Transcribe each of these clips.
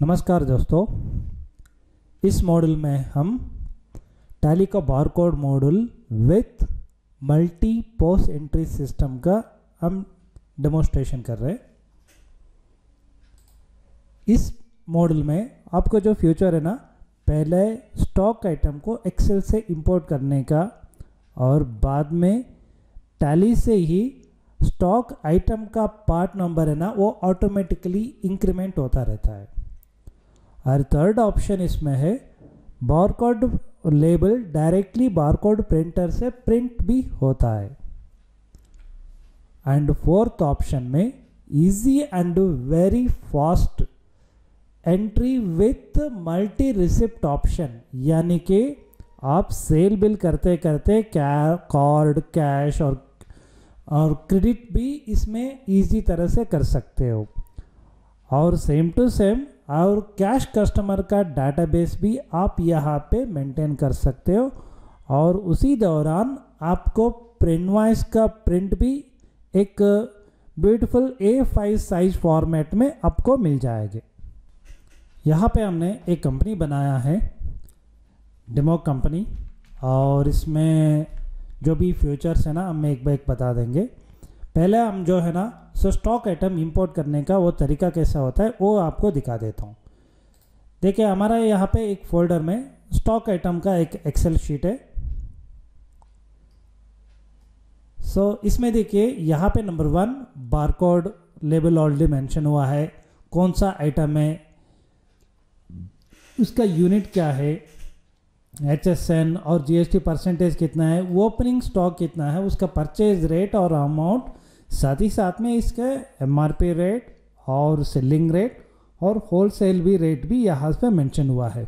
नमस्कार दोस्तों, इस मॉड्यूल में हम टैली का barcode module with multi post entry system का हम डेमोन्स्ट्रेशन कर रहे हैं। इस मॉड्यूल में आपको जो फ्यूचर है ना, पहले स्टॉक आइटम को एक्सेल से इंपोर्ट करने का और बाद में टैली से ही स्टॉक आइटम का पार्ट नंबर है ना वो ऑटोमेटिकली इंक्रीमेंट होता रहता है। और थर्ड ऑप्शन इसमें है barcode label directly barcode printer से प्रिंट भी होता है। एंड फोर्थ ऑप्शन में easy and very fast entry with multi receipt option, यानी कि आप सेल बिल करते करते कार्ड, कैश और क्रेडिट भी इसमें इजी तरह से कर सकते हो। और सेम टू सेम और कैश कस्टमर का डाटाबेस भी आप यहाँ पे मेंटेन कर सकते हो। और उसी दौरान आपको इनवॉइस का प्रिंट भी एक ब्यूटीफुल A5 साइज फॉर्मेट में आपको मिल जाएगी। यहाँ पे हमने एक कंपनी बनाया है, डेमो कंपनी, और इसमें जो भी फीचर्स है ना हम एक बार बता देंगे। पहले हम जो है ना स्टॉक आइटम इंपोर्ट करने का वो तरीका कैसा होता है वो आपको दिखा देता हूँ। देखिए, हमारा यहाँ पे एक फोल्डर में स्टॉक आइटम का एक एक्सेल शीट है। इसमें देखिए यहाँ पे number 1 barcode label already mention हुआ है, कौन सा आइटम है, उसका यूनिट क्या है, HSN और GST परसेंटेज कितना है, ओपनिंग स्टॉक कितना है, उसका परचेज रेट और अमाउंट, साथ ही साथ में इसका MRP रेट और सेलिंग रेट और होलसेल भी रेट भी यहाँ पे मेंशन हुआ है।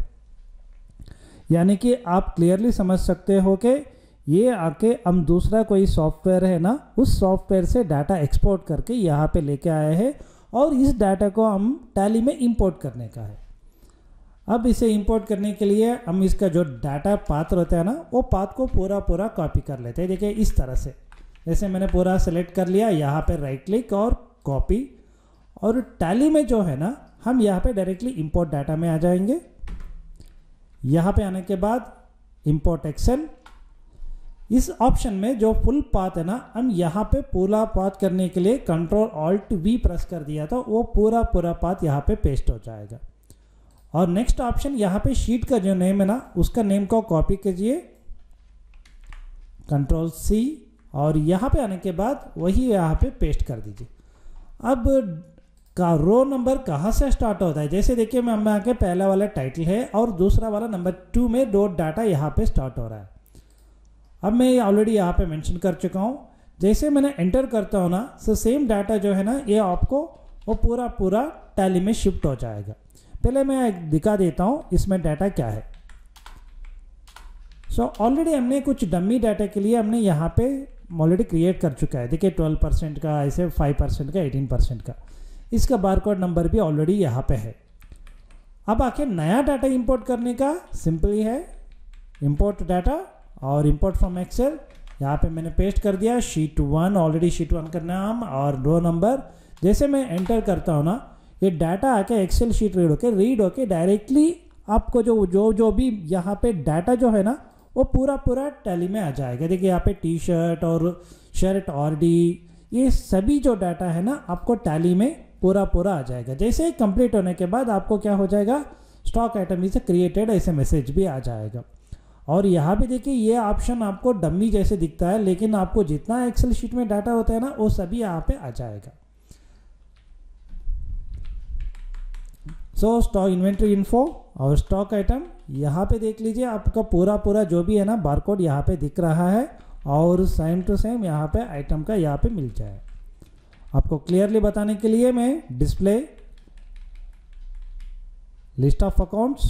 यानी कि आप क्लियरली समझ सकते हो कि ये आके हम दूसरा कोई सॉफ्टवेयर है ना, उस सॉफ्टवेयर से डाटा एक्सपोर्ट करके यहाँ पे लेके आए हैं और इस डाटा को हम टैली में इंपोर्ट करने का है। अब इसे इंपोर्ट करने के लिए हम इसका जो डाटा पाथ रहता है ना, वो पाथ को पूरा कॉपी कर लेते हैं। देखिए इस तरह से, जैसे मैंने पूरा सेलेक्ट कर लिया, यहाँ पे राइट क्लिक और कॉपी, और टैली में जो है ना हम यहाँ पे डायरेक्टली इंपोर्ट डाटा में आ जाएंगे। यहाँ पे आने के बाद इंपोर्ट एक्सेल, इस ऑप्शन में जो फुल पाथ है ना, हम यहाँ पे पूरा पाथ करने के लिए Ctrl+Alt+V प्रेस कर दिया था, वो पूरा पाथ यहाँ पे पेस्ट हो जाएगा। और नेक्स्ट ऑप्शन यहाँ पे शीट का जो नेम है ना, उसका नेम को कॉपी कीजिए, Ctrl+C, और यहाँ पे आने के बाद वही यहाँ पे पेस्ट कर दीजिए। अब का रो नंबर कहाँ से स्टार्ट होता है, जैसे देखिए मैं यहाँ के पहला वाला टाइटल है और दूसरा वाला नंबर 2 में डॉट डाटा यहाँ पे स्टार्ट हो रहा है। अब मैं ऑलरेडी यहाँ पे मेंशन कर चुका हूँ। जैसे मैंने एंटर करता हूँ ना, सेम डाटा जो है ना ये आपको वो पूरा टैली में शिफ्ट हो जाएगा। पहले मैं दिखा देता हूँ इसमें डाटा क्या है। ऑलरेडी हमने कुछ डमी डाटा के लिए हमने यहाँ पे ऑलरेडी क्रिएट कर चुका है। देखिए 12% का, ऐसे 5% का, 18% का, इसका बारकोड नंबर भी ऑलरेडी यहाँ पे है। अब आके नया डाटा इंपोर्ट करने का सिंपली है इंपोर्ट डाटा और इंपोर्ट फ्रॉम एक्सेल, यहाँ पे मैंने पेस्ट कर दिया शीट 1, ऑलरेडी शीट 1 का नाम और रो नंबर। जैसे मैं एंटर करता हूँ ना, ये डाटा आके एक्सेल शीट रीड होके डायरेक्टली आपको जो भी यहाँ पे डाटा जो है ना वो पूरा टैली में आ जाएगा। देखिए यहाँ पे टी शर्ट और शर्ट RD, ये सभी जो डाटा है ना आपको टैली में पूरा आ जाएगा। जैसे ही कंप्लीट होने के बाद आपको क्या हो जाएगा, स्टॉक आइटम इज क्रिएटेड ऐसे मैसेज भी आ जाएगा। और यहाँ पे देखिए ये ऑप्शन आपको डमी जैसे दिखता है, लेकिन आपको जितना एक्सेल शीट में डाटा होता है ना वो सभी यहाँ पे आ जाएगा। स्टॉक इन्वेंट्री इन्फो और स्टॉक आइटम, यहाँ पे देख लीजिए आपका पूरा जो भी है ना बारकोड यहाँ पे दिख रहा है, और सेम टू सेम यहाँ पे आइटम का यहाँ पे मिल जाए। आपको क्लियरली बताने के लिए मैं डिस्प्ले लिस्ट ऑफ अकाउंट्स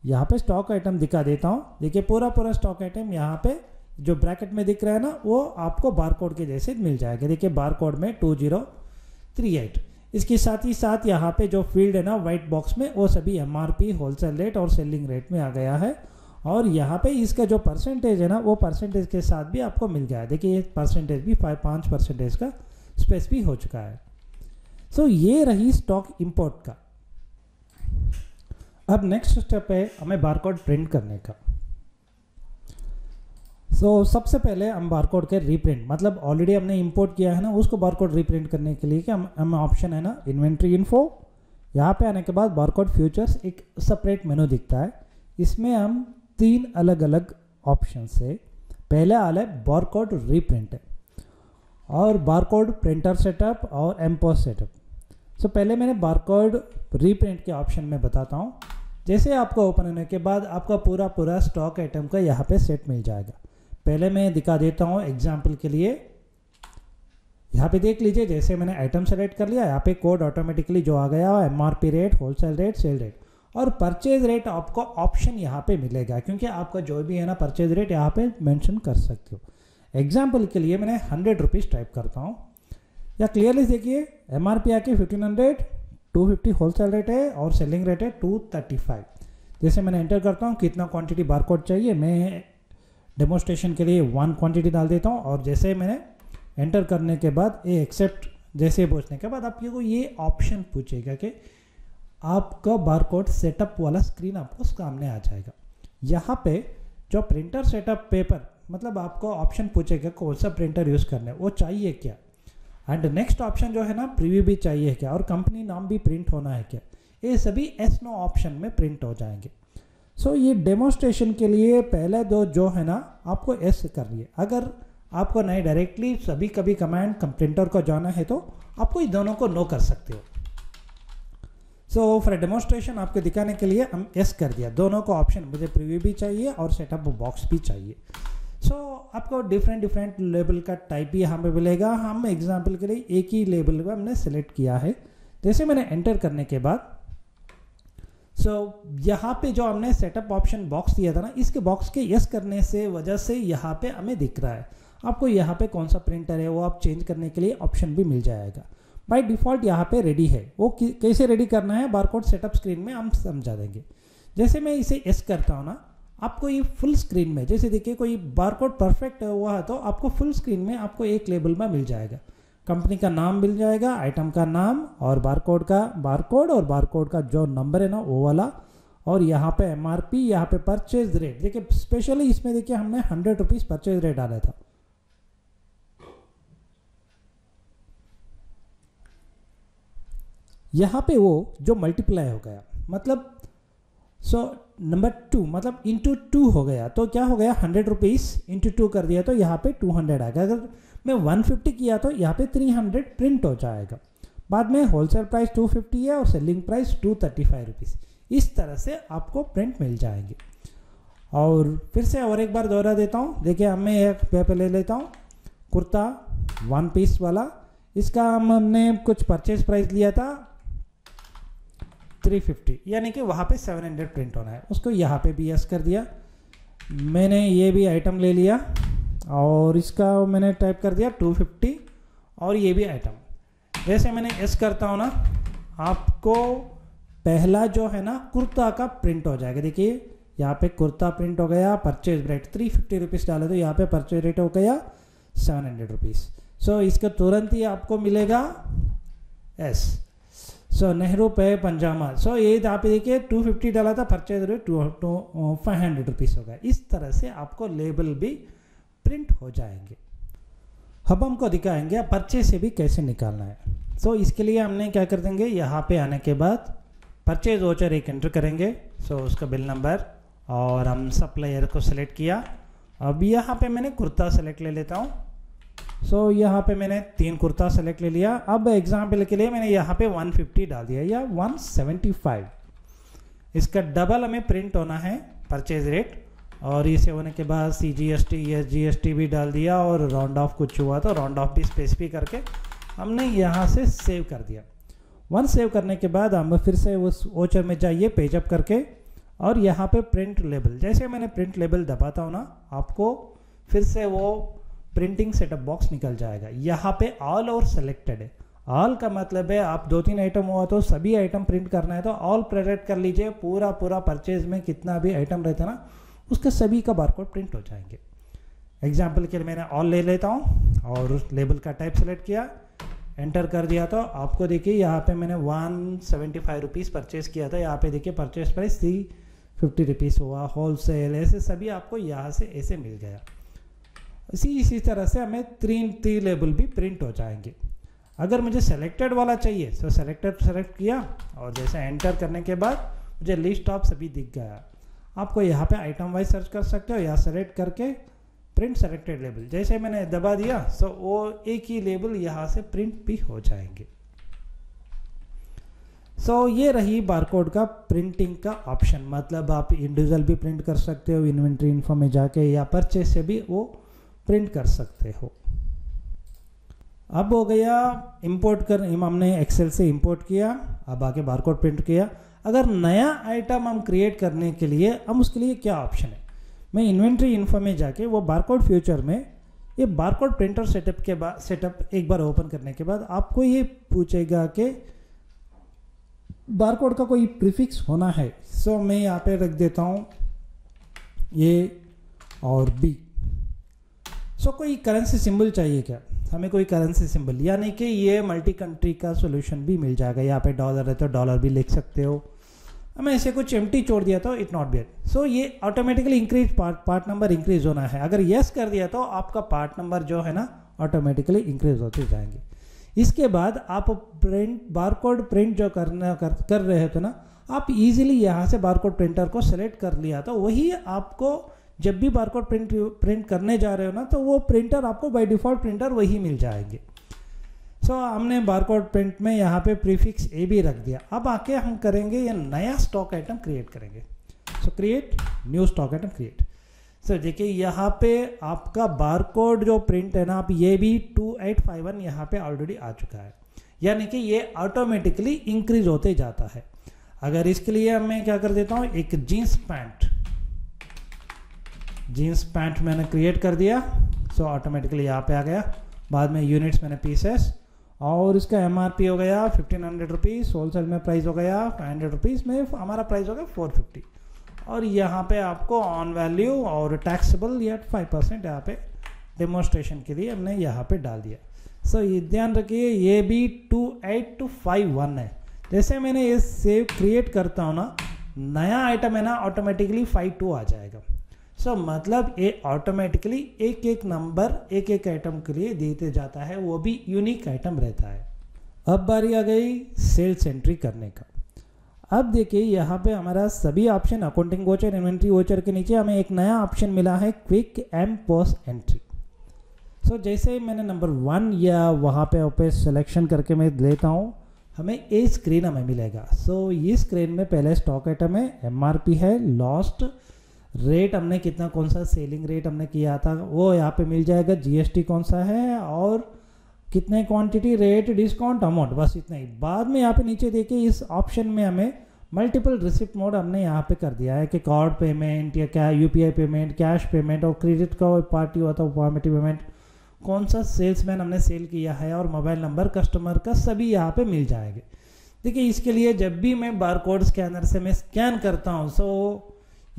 यहाँ पे स्टॉक आइटम दिखा देता हूँ। देखिए पूरा स्टॉक आइटम यहाँ पे जो ब्रैकेट में दिख रहा है ना वो आपको बारकोड के जैसे मिल जाएगा। देखिए बारकोड में 2038, इसके साथ ही साथ यहाँ पे जो फील्ड है ना वाइट बॉक्स में वो सभी MRP, होलसेल रेट और सेलिंग रेट में आ गया है। और यहाँ पे इसका जो परसेंटेज है ना वो परसेंटेज के साथ भी आपको मिल गया है। देखिए ये परसेंटेज भी 5% का स्पेस भी हो चुका है। ये रही स्टॉक इंपोर्ट का। अब नेक्स्ट स्टेप है हमें बारकोड प्रिंट करने का। सबसे पहले हम बारकोड के रीप्रिंट, मतलब ऑलरेडी हमने इंपोर्ट किया है ना, उसको बारकोड रीप्रिंट करने के लिए कि हम ऑप्शन है ना इन्वेंट्री इन्फो, यहाँ पे आने के बाद बारकोड फ्यूचर्स एक सेपरेट मेनू दिखता है। इसमें हम 3 अलग अलग ऑप्शन से, पहले आला है बारकोड रीप्रिंट और बारकोड प्रिंटर सेटअप और एम्पोस सेटअप। पहले मैंने बारकोड रीप्रिंट के ऑप्शन में बताता हूँ। जैसे आपको ओपन होने के बाद आपका पूरा स्टॉक आइटम का यहाँ पे सेट मिल जाएगा। पहले मैं दिखा देता हूँ एग्जाम्पल के लिए। यहाँ पे देख लीजिए, जैसे मैंने आइटम सेलेक्ट कर लिया, यहाँ पे कोड ऑटोमेटिकली जो आ गया MRP rate, wholesale rate, cell rate और परचेज रेट आपको ऑप्शन यहाँ पे मिलेगा, क्योंकि आपका जो भी है ना परचेज रेट यहाँ पे मेंशन कर सकते हो। एग्जाम्पल के लिए मैंने 100 रुपीज़ टाइप करता हूँ। या क्लियरली देखिए MRP आके 1500, 250 होलसेल रेट है और सेलिंग रेट है 235। जैसे मैंने एंटर करता हूँ कितना क्वांटिटी बारकोड चाहिए, मैं डेमोस्ट्रेशन के लिए 1 क्वांटिटी डाल देता हूँ। और जैसे मैंने एंटर करने के बाद ये एक्सेप्ट जैसे पूछने के बाद आपको ये ऑप्शन पूछेगा कि आपका बारकोड सेटअप वाला स्क्रीन आपको सामने आ जाएगा। यहाँ पे जो प्रिंटर सेटअप पेपर, मतलब आपको ऑप्शन पूछेगा कौन सा प्रिंटर यूज़ करना है, वो चाहिए क्या, एंड नेक्स्ट ऑप्शन जो है ना प्रीव्यू भी चाहिए क्या, और कंपनी नाम भी प्रिंट होना है क्या, ये सभी एस नो ऑप्शन में प्रिंट हो जाएंगे। ये डेमोस्ट्रेशन के लिए पहले दो जो है ना आपको एस कर रही है। अगर आपको नहीं डायरेक्टली सभी कभी कमांड प्रिंटर को जाना है तो आपको ये दोनों को नो कर सकते हो। फॉर डेमोस्ट्रेशन आपको दिखाने के लिए हम एस कर दिया, दोनों को ऑप्शन, मुझे प्रीव्यू भी चाहिए और सेटअप बॉक्स भी चाहिए। आपको डिफरेंट लेबल का टाइप भी यहाँ पे मिलेगा। हम एग्जांपल के लिए एक ही लेबल को हमने सेलेक्ट किया है। जैसे मैंने एंटर करने के बाद यहाँ पे जो हमने सेटअप ऑप्शन बॉक्स दिया था ना, इसके बॉक्स के यस करने से वजह से यहाँ पे हमें दिख रहा है। आपको यहाँ पे कौन सा प्रिंटर है वो आप चेंज करने के लिए ऑप्शन भी मिल जाएगा। बाय डिफ़ॉल्ट यहाँ पे रेडी है, वो कैसे रेडी करना है बारकोड सेटअप स्क्रीन में हम समझा देंगे। जैसे मैं इसे यस करता हूँ ना, आपको ये फुल स्क्रीन में, जैसे देखिए कोई बारकोड परफेक्ट हुआ है तो आपको फुल स्क्रीन में आपको एक लेबल में मिल जाएगा, कंपनी का नाम मिल जाएगा, आइटम का नाम और बारकोड का बारकोड और बारकोड का जो नंबर है ना वो वाला, और यहाँ पे MRP, यहाँ पे परचेज रेट। देखिए स्पेशली इसमें देखिए हमने 100 रुपीज़ परचेज रेट डाला था। यहाँ पे वो जो मल्टीप्लाई हो गया, मतलब नंबर 2 मतलब इंटू 2 हो गया, तो क्या हो गया 100 रुपीज़ इंटू 2 कर दिया तो यहाँ पे 200 आएगा। अगर मैं 150 किया तो यहाँ पे 300 प्रिंट हो जाएगा। बाद में होलसेल प्राइस 250 है और सेलिंग प्राइस 235 रुपीज़। इस तरह से आपको प्रिंट मिल जाएंगे। और फिर से और एक बार दोहरा देता हूँ। देखिए मैं एक पेपर ले लेता हूँ, कुर्ता 1 पीस वाला, इसका हमने कुछ परचेज प्राइस लिया था 350, यानी कि वहाँ पे 700 प्रिंट होना है। उसको यहाँ पे भी यस कर दिया। मैंने ये भी आइटम ले लिया और इसका मैंने टाइप कर दिया 250 और ये भी आइटम। जैसे मैंने यस करता हूँ ना, आपको पहला जो है ना कुर्ता का प्रिंट हो जाएगा। देखिए यहाँ पे कुर्ता प्रिंट हो गया, परचेज रेट 350 रुपीज़ डाले तो यहाँ पे परचेज रेट हो गया 700 रुपीज़। इसका तुरंत ही आपको मिलेगा एस। नेहरू पे पंजामा, ये यहाँ पे देखिए 250 डाला था, परचेज रेट 500 रुपीज़ हो गया। इस तरह से आपको लेबल भी प्रिंट हो जाएंगे। अब हमको दिखाएंगे परचेज से भी कैसे निकालना है। इसके लिए हमने क्या कर देंगे, यहाँ पे आने के बाद परचेज वोचर एक एंटर करेंगे, उसका बिल नंबर, और हम सप्लायर को सिलेक्ट किया। अब यहाँ पे मैंने कुर्ता सेलेक्ट ले लेता हूँ। यहाँ पे मैंने 3 कुर्ता सेलेक्ट ले लिया। अब एग्जाम्पल के लिए मैंने यहाँ पे 150 डाल दिया या 175। इसका डबल हमें प्रिंट होना है परचेज रेट, और इसे होने के बाद CGST SGST भी डाल दिया, और राउंड ऑफ कुछ हुआ तो राउंड ऑफ भी स्पेसिफाई करके हमने यहाँ से सेव कर दिया। सेव करने के बाद हम फिर से उस वोचर में जाइए, पेज अप करके, और यहाँ पे प्रिंट लेबल, जैसे मैंने प्रिंट लेबल दबाता हूँ ना, आपको फिर से वो प्रिंटिंग सेटअप बॉक्स निकल जाएगा। यहाँ पे ऑल और सेलेक्टेड है। ऑल का मतलब है आप 2-3 आइटम हुआ तो सभी आइटम प्रिंट करना है तो ऑल प्रेरेट कर लीजिए। पूरा परचेज में कितना भी आइटम रहता है ना, उसका सभी का बारकोड प्रिंट हो जाएंगे। एग्जाम्पल के लिए मैंने ऑल ले लेता हूँ और उस लेबल का टाइप सेलेक्ट किया, एंटर कर दिया तो आपको देखिए यहाँ पे मैंने 175 रुपीज़ परचेज़ किया था, यहाँ पे देखिए परचेज प्राइस 350 रुपीज़ हुआ, होलसेल ऐसे सभी आपको यहाँ से ऐसे मिल गया। इसी तरह से हमें थ्री लेबल भी प्रिंट हो जाएंगे। अगर मुझे सेलेक्टेड वाला चाहिए तो सेलेक्ट किया और जैसे एंटर करने के बाद मुझे लिस्ट ऑफ सभी दिख गया। आपको यहाँ पे आइटम वाइज सर्च कर सकते हो या सेलेक्ट करके प्रिंट सेलेक्टेड लेबल जैसे मैंने दबा दिया तो वो एक ही लेबल यहाँ से प्रिंट भी हो जाएंगे। ये रही बारकोड का प्रिंटिंग का ऑप्शन, मतलब आप इंडिविजुअल भी प्रिंट कर सकते हो इन्वेंट्री इन्फो में जाके, या परचेज से भी वो प्रिंट कर सकते हो। अब हो गया इंपोर्ट हमने एक्सेल से इंपोर्ट किया, अब आके बारकोड प्रिंट किया। अगर नया आइटम हम क्रिएट करने के लिए हम उसके लिए क्या ऑप्शन है, मैं इन्वेंट्री इन्फो में जाके वो बारकोड फ्यूचर में ये बारकोड प्रिंटर सेटअप एक बार ओपन करने के बाद आपको ये पूछेगा कि बारकोड का कोई प्रीफिक्स होना है। मैं यहाँ पे रख देता हूँ ए और बी। कोई करेंसी सिंबल चाहिए क्या, हमें कोई करेंसी सिंबल, यानी कि ये मल्टी कंट्री का सॉल्यूशन भी मिल जाएगा। यहाँ पे डॉलर है तो डॉलर भी लिख सकते हो। हमें ऐसे कुछ एम्प्टी छोड़ दिया तो इट नॉट बैड। ये automatically increase part number increase होना है। अगर यस कर दिया तो आपका पार्ट नंबर जो है ना ऑटोमेटिकली इंक्रीज होते जाएंगे। इसके बाद आप बारकोड प्रिंट जो कर रहे थे ना, आप इजीली यहाँ से बारकोड प्रिंटर को सेलेक्ट कर लिया तो वही आपको जब भी बारकोड प्रिंट करने जा रहे हो ना तो वो प्रिंटर आपको बाय डिफ़ॉल्ट प्रिंटर वही मिल जाएंगे। हमने बारकोड प्रिंट में यहाँ पे प्रीफिक्स ए भी रख दिया। अब आके हम करेंगे ये नया स्टॉक आइटम क्रिएट करेंगे। Create new stock item create. देखिए यहाँ पे आपका बारकोड जो प्रिंट है ना, आप ये भी 2851 यहाँ पे ऑलरेडी आ चुका है, यानी कि ये ऑटोमेटिकली इंक्रीज होते जाता है। अगर इसके लिए मैं क्या कर देता हूँ, एक जीन्स पैंट मैंने क्रिएट कर दिया। ऑटोमेटिकली यहाँ पे आ गया। बाद में यूनिट्स मैंने पीसेस, और इसका एमआरपी हो गया 1500 रुपीज़, होलसेल में प्राइस हो गया 500 रुपीज़ में, हमारा प्राइस हो गया 450। और यहाँ पे आपको ऑन वैल्यू और टैक्सेबल या 5% यहाँ पे डेमोन्स्ट्रेशन के लिए हमने यहाँ पे डाल दिया। ये ध्यान रखिए ये भी 28251 है। जैसे मैंने ये सेव क्रिएट करता हूँ ना, नया आइटम है ना ऑटोमेटिकली 52 आ जाएगा। मतलब ये ऑटोमेटिकली एक एक नंबर एक एक आइटम के लिए देते जाता है, वो भी यूनिक आइटम रहता है। अब बारी आ गई सेल्स एंट्री करने का। अब देखिए यहाँ पे हमारा सभी option accounting voucher, inventory voucher के नीचे हमें एक नया ऑप्शन मिला है क्विक एम पोस्ट एंट्री। जैसे मैंने नंबर 1 या वहाँ पे सिलेक्शन करके मैं लेता हूँ, हमें ये स्क्रीन हमें मिलेगा। ये स्क्रीन में पहले स्टॉक आइटम है, एमआरपी है, लॉस्ट रेट हमने कितना, कौन सा सेलिंग रेट हमने किया था वो यहाँ पे मिल जाएगा, जीएसटी कौन सा है और कितने क्वांटिटी, रेट, डिस्काउंट, अमाउंट, बस इतना ही। बाद में यहाँ पे नीचे देखिए इस ऑप्शन में हमें मल्टीपल रिसिप्ट मोड हमने यहाँ पे कर दिया है कि कार्ड पेमेंट या क्या यूपीआई पेमेंट, कैश पेमेंट और क्रेडिट का पार्टी हुआ था फॉर्मेटिव पेमेंट, कौन सा सेल्समैन हमने सेल किया है और मोबाइल नंबर कस्टमर का सभी यहाँ पे मिल जाएंगे। देखिए इसके लिए जब भी मैं बारकोड स्कैनर से मैं स्कैन करता हूँ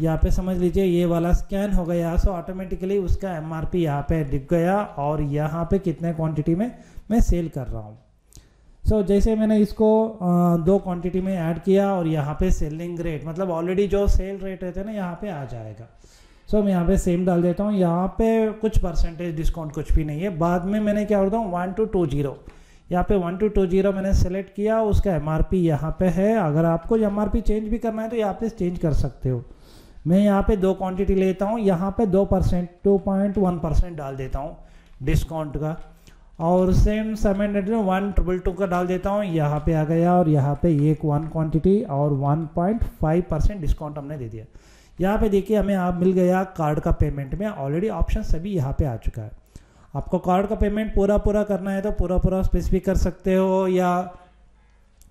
यहाँ पे समझ लीजिए ये वाला स्कैन हो गया, ऑटोमेटिकली उसका एमआरपी यहाँ पे दिख गया और यहाँ पे कितने क्वांटिटी में मैं सेल कर रहा हूँ। जैसे मैंने इसको 2 क्वांटिटी में ऐड किया और यहाँ पे सेलिंग रेट, मतलब ऑलरेडी जो सेल रेट रहते हैं ना यहाँ पे आ जाएगा। मैं यहाँ पे सेम डाल देता हूँ। यहाँ पे कुछ परसेंटेज डिस्काउंट कुछ भी नहीं है। बाद में मैंने क्या करता हूँ 1220, यहाँ पे 1220 मैंने सेलेक्ट किया, उसका एमआरपी यहाँ पे है। अगर आपको एमआरपी चेंज भी करना है तो यहाँ पे चेंज कर सकते हो। मैं यहाँ पे 2 क्वांटिटी लेता हूँ, यहाँ पे 2% 2.1% डाल देता हूँ डिस्काउंट का, और सेम 122 का डाल देता हूँ, यहाँ पे आ गया। और यहाँ पे 1 क्वांटिटी और 1.5% डिस्काउंट हमने दे दिया। यहाँ पे देखिए हमें आप मिल गया कार्ड का पेमेंट में ऑलरेडी ऑप्शन सभी यहाँ पे आ चुका है। आपको कार्ड का पेमेंट पूरा करना है तो पूरा स्पेसिफिक कर सकते हो, या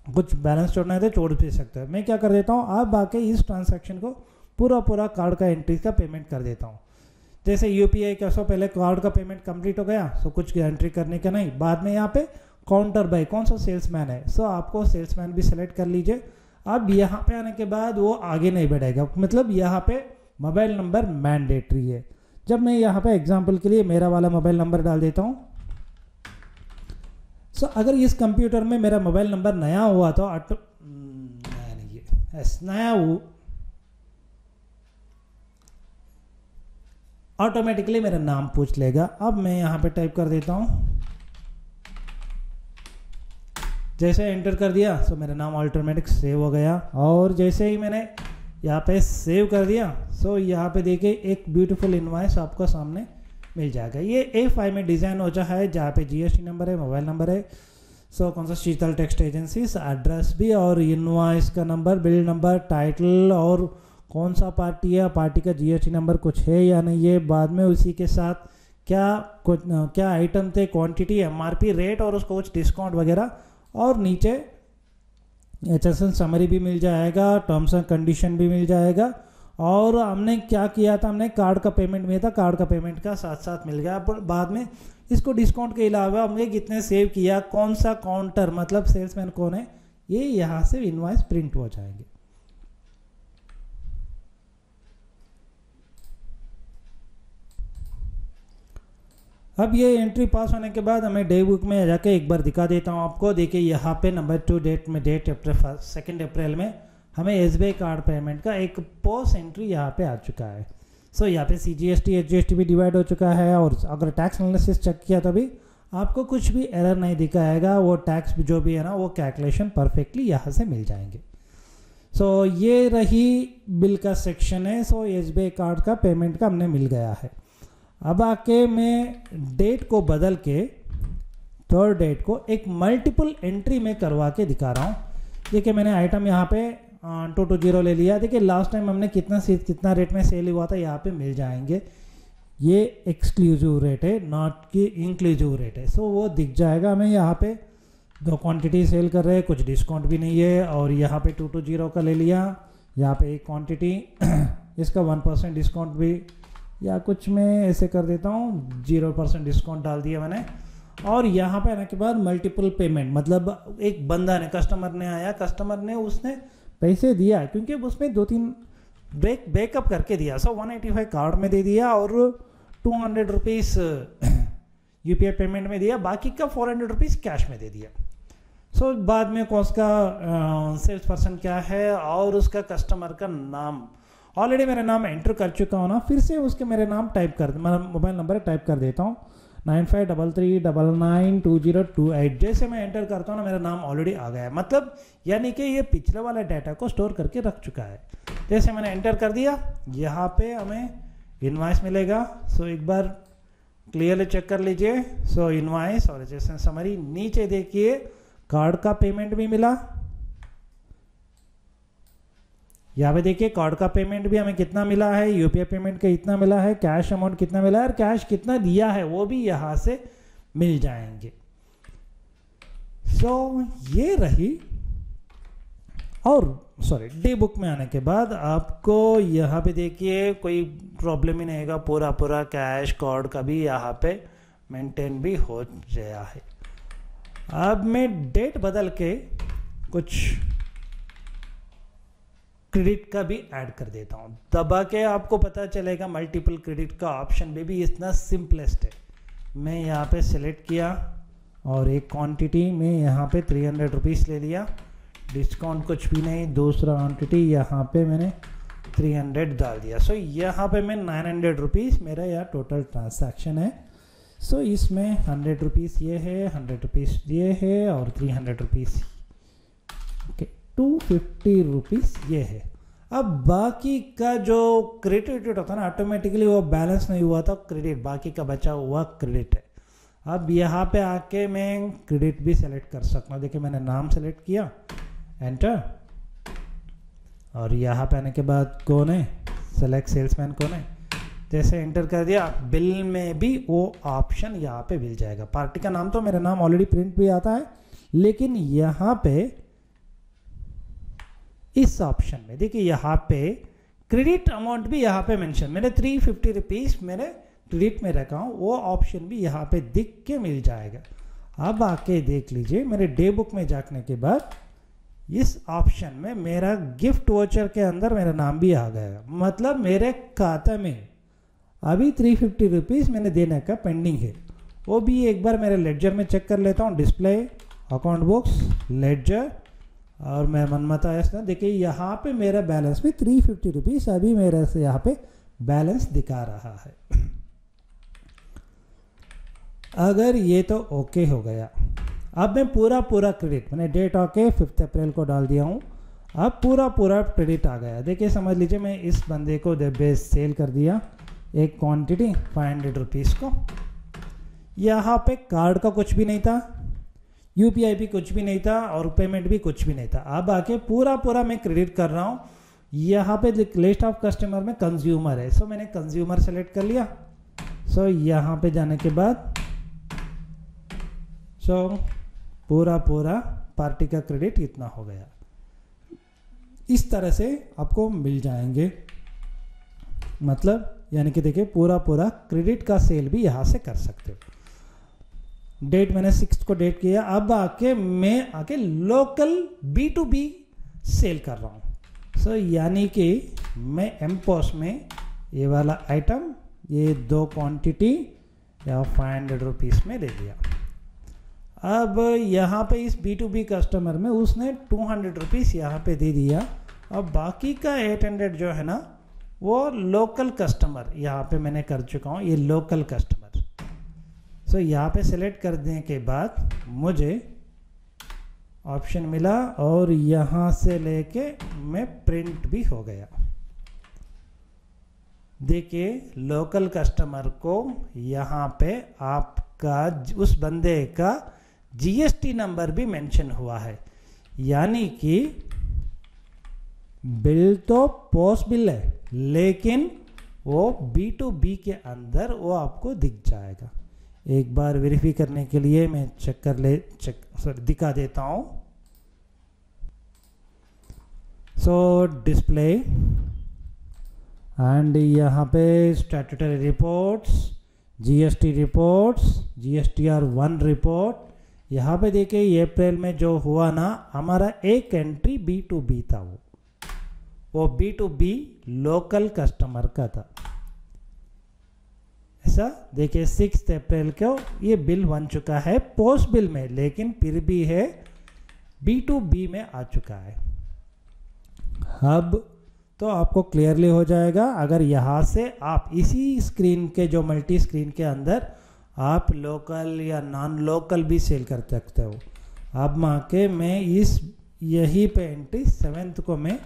कुछ बैलेंस छोड़ना है तो छोड़ भी सकते हो। मैं क्या कर देता हूँ, आप आके इस ट्रांसैक्शन को पूरा कार्ड का एंट्री का पेमेंट कर देता हूँ। जैसे यूपीआई का पहले कार्ड का पेमेंट कंप्लीट हो गया, कुछ एंट्री करने का नहीं। बाद में यहाँ पे काउंटर बाय कौन सा सेल्समैन है, आपको सेल्समैन भी सेलेक्ट कर लीजिए। अब यहाँ पे आने के बाद वो आगे नहीं बढ़ेगा, मतलब यहाँ पे मोबाइल नंबर मैंडेटरी है। जब मैं यहाँ पे एग्जाम्पल के लिए मेरा वाला मोबाइल नंबर डाल देता हूँ, सो अगर इस कंप्यूटर में मेरा मोबाइल नंबर नया हुआ तो नया नहीं है, नया ऑटोमेटिकली मेरा नाम पूछ लेगा। अब मैं यहाँ पे टाइप कर देता हूँ, जैसे एंटर कर दिया सो मेरा नाम ऑटोमेटिक सेव हो गया। और जैसे ही मैंने यहाँ पे सेव कर दिया सो यहाँ पे देखिए एक ब्यूटीफुल इनवॉइस आपको सामने मिल जाएगा। ये A5 में डिज़ाइन हो जाता है, जहाँ पे GST नंबर है, मोबाइल नंबर है, सो कौन सा शीतल टेक्स्ट एजेंसी, एड्रेस भी और इनवॉइस का नंबर, बिल नंबर, टाइटल और कौन सा पार्टी है, पार्टी का GST नंबर कुछ है या नहीं है, बाद में उसी के साथ क्या आइटम थे, क्वांटिटी, MRP रेट और उसको कुछ डिस्काउंट वगैरह, और नीचे HSN समरी भी मिल जाएगा, टर्म्स एंड कंडीशन भी मिल जाएगा। और हमने क्या किया था, हमने कार्ड का पेमेंट में था, कार्ड का पेमेंट का साथ साथ मिल गया। पर बाद में इसको डिस्काउंट के अलावा हमने कितने सेव किया, कौन सा काउंटर मतलब सेल्समैन कौन है, ये यहाँ से इनवॉइस प्रिंट हो जाएंगे। अब ये एंट्री पास होने के बाद हमें डे बुक में जाके एक बार दिखा देता हूँ आपको। देखिए यहाँ पे नंबर 2 डेट में, डेट 2 अप्रैल में हमें SBI कार्ड पेमेंट का एक पोस्ट एंट्री यहाँ पे आ चुका है। सो यहाँ पे CGST HGST भी डिवाइड हो चुका है। और अगर टैक्स एनालिसिस चेक किया तभी आपको कुछ भी एरर नहीं दिखाएगा, वो टैक्स जो भी है ना वो कैलकुलेशन परफेक्टली यहाँ से मिल जाएंगे। सो ये रही बिल का सेक्शन है। सो SBI कार्ड का पेमेंट का हमने मिल गया है। अब आके मैं डेट को बदल के 3rd डेट को एक मल्टीपल एंट्री में करवा के दिखा रहा हूँ। देखिए मैंने आइटम यहाँ पे 220 ले लिया। देखिए लास्ट टाइम हमने कितना रेट में सेल हुआ था, यहाँ पे मिल जाएंगे। ये एक्सक्लूसिव रेट है, नॉट कि इंक्लूसिव रेट है। सो वो दिख जाएगा हमें। यहाँ पे 2 क्वांटिटी सेल कर रहे हैं, कुछ डिस्काउंट भी नहीं है। और यहाँ पे 220 का ले लिया, यहाँ पे एक क्वांटिटी इसका 1% डिस्काउंट भी, या कुछ मैं ऐसे कर देता हूँ 0% डिस्काउंट डाल दिया मैंने। और यहाँ पे आने के बाद मल्टीपल पेमेंट, मतलब एक बंदा ने, कस्टमर ने आया, कस्टमर ने उसने पैसे दिया क्योंकि उसमें 2-3 बैकअप करके दिया। सो 185 कार्ड में दे दिया और 200 रुपीज़ UPI पेमेंट में दिया, बाकी का 400 रुपीज़ कैश में दे दिया। सो बाद में कौन का सेल्स पर्सन क्या है और उसका कस्टमर का नाम, ऑलरेडी मेरा नाम एंटर कर चुका हूँ ना, फिर से उसके मेरे नाम टाइप कर, मेरा मोबाइल नंबर टाइप कर देता हूँ 9533992028। जैसे मैं एंटर करता हूँ ना मेरा नाम ऑलरेडी आ गया है, मतलब यानी कि ये पिछले वाले डाटा को स्टोर करके रख चुका है। जैसे मैंने एंटर कर दिया, यहाँ पे हमें इनवॉइस मिलेगा। सो एक बार क्लियरली चेक कर लीजिए। सो इनवॉइस और जैसे समरी, नीचे देखिए कार्ड का पेमेंट भी मिला। यहाँ पे देखिए कार्ड का पेमेंट भी हमें कितना मिला है, UPI पेमेंट का इतना मिला है, कैश अमाउंट कितना मिला है और कैश कितना दिया है वो भी यहाँ से मिल जाएंगे। सो ये रही। और सॉरी, डे बुक में आने के बाद आपको यहाँ पे देखिए कोई प्रॉब्लम ही नहीं होगा, पूरा कैश कार्ड का भी यहाँ पे मेंटेन भी हो गया है। अब मैं डेट बदल के कुछ क्रेडिट का भी ऐड कर देता हूँ। दबा के आपको पता चलेगा मल्टीपल क्रेडिट का ऑप्शन भी इतना सिंपलेस्ट है। मैं यहाँ पे सिलेक्ट किया और एक क्वांटिटी में यहाँ पे 300 रुपीज़ ले लिया, डिस्काउंट कुछ भी नहीं। दूसरा क्वांटिटी यहाँ पे मैंने 300 डाल दिया। सो यहाँ पे मैं 900 रुपीज़ मेरा यहाँ टोटल ट्रांसैक्शन है। सो इसमें 100 रुपीज़ ये है, 100 रुपीज़ ये है और 300 रुपीज़, ओके 250 रुपीज़ ये है। अब बाकी का जो क्रेडिट होता है ना, ऑटोमेटिकली वो बैलेंस नहीं हुआ था क्रेडिट, बाकी का बचा हुआ क्रेडिट है। अब यहाँ पे आके मैं क्रेडिट भी सेलेक्ट कर सकता हूँ। देखिए मैंने नाम सेलेक्ट किया, एंटर, और यहाँ पे आने के बाद कौन है, सेलेक्ट सेल्समैन कौन है, जैसे एंटर कर दिया बिल में भी वो ऑप्शन यहाँ पे मिल जाएगा। पार्टी का नाम तो मेरा नाम ऑलरेडी प्रिंट भी आता है, लेकिन यहाँ पे इस ऑप्शन में देखिए यहाँ पे क्रेडिट अमाउंट भी यहाँ पे मेंशन, मैंने 350 रुपीज़ मैंने क्रेडिट में रखा हूँ, वो ऑप्शन भी यहाँ पे दिख के मिल जाएगा। अब आके देख लीजिए मेरे डे बुक में जाने के बाद इस ऑप्शन में मेरा गिफ्ट वाउचर के अंदर मेरा नाम भी आ गया, मतलब मेरे खाते में अभी 350 रुपीज़ मैंने देने का पेंडिंग है। वो भी एक बार मेरे लेडजर में चेक कर लेता हूँ। डिस्प्ले, अकाउंट बुक्स, लेडजर, और मैं मनमाता ऐसा देखिए यहाँ पे मेरा बैलेंस में 350 रुपीज़ अभी मेरे से यहाँ पे बैलेंस दिखा रहा है। अगर ये तो ओके हो गया, अब मैं पूरा क्रेडिट, मैंने डेट ओके 5 अप्रैल को डाल दिया हूँ, अब पूरा क्रेडिट आ गया। देखिए समझ लीजिए मैं इस बंदे को बेस सेल कर दिया एक क्वांटिटी 500 रुपीज़ को। यहाँ पे कार्ड का कुछ भी नहीं था, यूपीआई भी कुछ भी नहीं था, और पेमेंट भी कुछ भी नहीं था। अब आके पूरा मैं क्रेडिट कर रहा हूँ। यहाँ पे लिस्ट ऑफ कस्टमर में कंज्यूमर है, सो मैंने कंज्यूमर सेलेक्ट कर लिया। सो यहाँ पे जाने के बाद पूरा पार्टी का क्रेडिट इतना हो गया। इस तरह से आपको मिल जाएंगे, मतलब यानी कि देखिए पूरा क्रेडिट का सेल भी यहाँ से कर सकते हो। डेट मैंने 6 को डेट किया। अब मैं लोकल B2B सेल कर रहा हूँ। सो यानी कि मैं एमपोस में ये वाला आइटम, ये 2 क्वांटिटी या 500 रुपीज़ में ले लिया। अब यहाँ पे इस B2B कस्टमर में उसने 200 रुपीज़ यहाँ पे दे दिया। अब बाकी का 800 जो है ना, वो लोकल कस्टमर यहाँ पे मैंने कर चुका हूँ, ये लोकल कस्टमर। सो यहाँ पे सेलेक्ट करने के बाद मुझे ऑप्शन मिला और यहाँ से लेके मैं प्रिंट भी हो गया। देखिए लोकल कस्टमर को यहाँ पे आपका उस बंदे का जीएसटी नंबर भी मेंशन हुआ है, यानी कि बिल तो पोस्ट बिल है लेकिन वो B2B के अंदर वो आपको दिख जाएगा। एक बार वेरीफाई करने के लिए मैं दिखा देता हूँ। सो डिस्प्ले एंड यहाँ पे statutory reports, GST reports, GSTR 1 report. यहाँ पे देखिए अप्रैल में जो हुआ ना, हमारा एक एंट्री B2B था, वो B2B लोकल कस्टमर का था। ऐसा देखिए 6 अप्रैल को ये बिल बन चुका है पोस्ट बिल में, लेकिन फिर भी है B2B में आ चुका है। अब तो आपको क्लियरली हो जाएगा। अगर यहाँ से आप इसी स्क्रीन के जो मल्टी स्क्रीन के अंदर आप लोकल या नॉन लोकल भी सेल कर सकते हो। अब मैं यही पे एंट्री 7th को मैं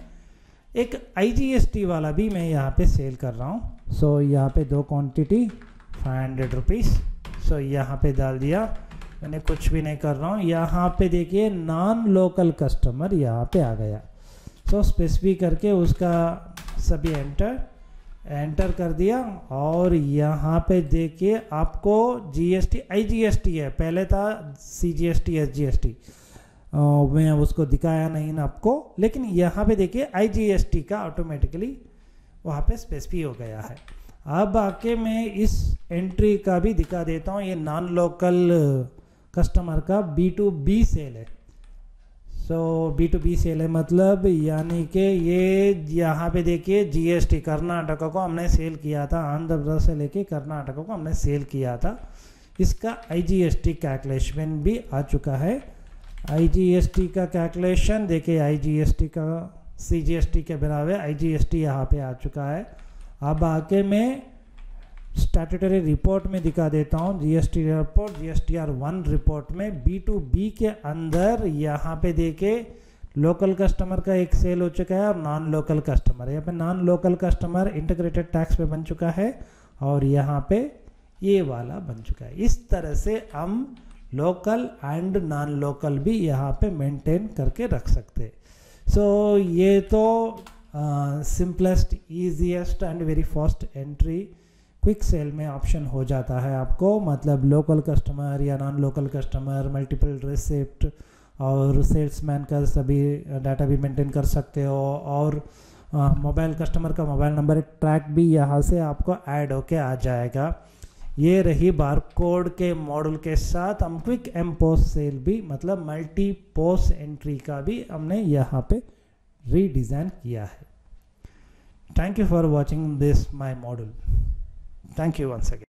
एक IGST वाला भी मैं यहाँ पे सेल कर रहा हूँ। सो यहाँ पे 2 क्वांटिटी 500 रुपीज़। सो यहाँ पे डाल दिया, मैंने कुछ भी नहीं कर रहा हूँ। यहाँ पे देखिए नॉन लोकल कस्टमर यहाँ पे आ गया। सो स्पेसिफिक करके उसका सभी एंटर कर दिया। और यहाँ पे देखिए आपको GST IGST है, पहले था CGST SGST, मैं उसको दिखाया नहीं ना आपको, लेकिन यहाँ पे देखिए IGST का ऑटोमेटिकली वहाँ पे स्पेसिफाई हो गया है। अब आके मैं इस एंट्री का भी दिखा देता हूँ। ये नॉन लोकल कस्टमर का B2B सेल है। सो B2B सेल है मतलब यानी कि ये यहाँ पे देखिए GST कर्नाटक को हमने सेल किया था, आंध्र प्रदेश से लेके कर्नाटक को हमने सेल किया था। इसका IGST कैलकुलेशन भी आ चुका है। IGST का कैलकुलेशन देखिए, IGST का CGST के बराबर IGST यहाँ पे आ चुका है। अब आके मैं स्टैट्यूटरी रिपोर्ट में दिखा देता हूँ। GST रिपोर्ट GSTR 1 रिपोर्ट में B2B के अंदर यहाँ पे देखिए लोकल कस्टमर का एक सेल हो चुका है और नॉन लोकल कस्टमर, यहाँ पे non local customer integrated tax पे बन चुका है और यहाँ पे ये वाला बन चुका है। इस तरह से हम लोकल एंड नॉन लोकल भी यहाँ पे मेंटेन करके रख सकते हैं। सो ये तो simplest, easiest and very fast entry quick sale में ऑप्शन हो जाता है आपको। मतलब लोकल कस्टमर या non local customer, multiple receipt और सेल्समैन का सभी डाटा भी मेंटेन कर सकते हो। और मोबाइल कस्टमर का मोबाइल नंबर ट्रैक भी यहाँ से आपको ऐड होके आ जाएगा। ये रही बारकोड के मॉडल के साथ हम क्विक एमपोस सेल भी, मतलब मल्टी पोस्ट एंट्री का भी हमने यहाँ पे रीडिज़ाइन किया है। Thank you for watching this my model. Thank you once again.